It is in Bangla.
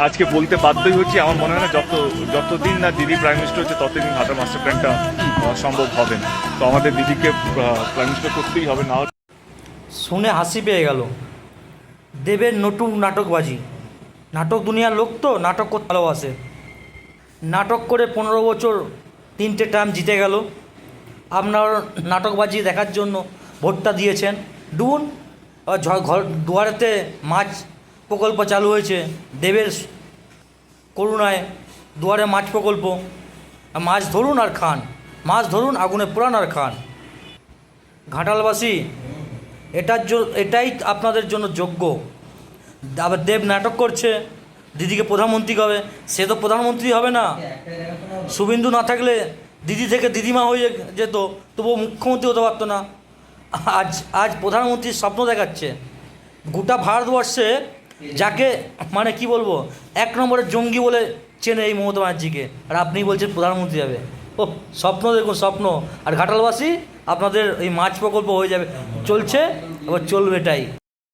আজকে বলতে বাধ্যই হচ্ছি, আমার মনে হয় না যতদিন না দিদি প্রাইম মিনিস্টার হচ্ছে ততদিন ঘাটাল মাস্টার প্ল্যানটা সম্ভব হবে না। তো আমাদের দিদিকে প্রাইম মিনিস্টার করতেই হবে, না শুনে হাসি পেয়ে গেল। দেবের নতুন নাটকবাজি, নাটক দুনিয়ার লোক তো নাটক করতে ভালোবাসে। নাটক করে 15 বছর 3টে টার্ম জিতে গেল। আপনার নাটকবাজি দেখার জন্য ভোটটা দিয়েছেন। ডুন ঘর দুয়ারেতে মাছ প্রকল্প চালু হয়েছে, দেবের করুণায় দুয়ারে মাছ প্রকল্প। মাছ ধরুন আর খান, মাছ ধরুন আগুনে পোড়ান আর খান। ঘাটালবাসী এটাই আপনাদের জন্য যোগ্য। আবার দেব নাটক করছে, দিদিকে প্রধানমন্ত্রী হবে। সে তো প্রধানমন্ত্রী হবে না। শুভেন্দু না থাকলে দিদি থেকে দিদিমা হয়ে যেত, তবুও মুখ্যমন্ত্রী হতে পারতো না। আজ প্রধানমন্ত্রীর স্বপ্ন দেখাচ্ছে। গোটা ভারতবর্ষে যাকে মানে কি বলবো 1 নম্বরের জঙ্গি বলে চেনে এই মমতা ব্যানার্জিকে, আর আপনি বলছেন প্রধানমন্ত্রী হবে। ও স্বপ্ন দেখুন, স্বপ্ন। আর ঘাটালবাসী আপনাদের এই মাছ প্রকল্প হয়ে যাবে, চলছে, আবার চলবে এটাই।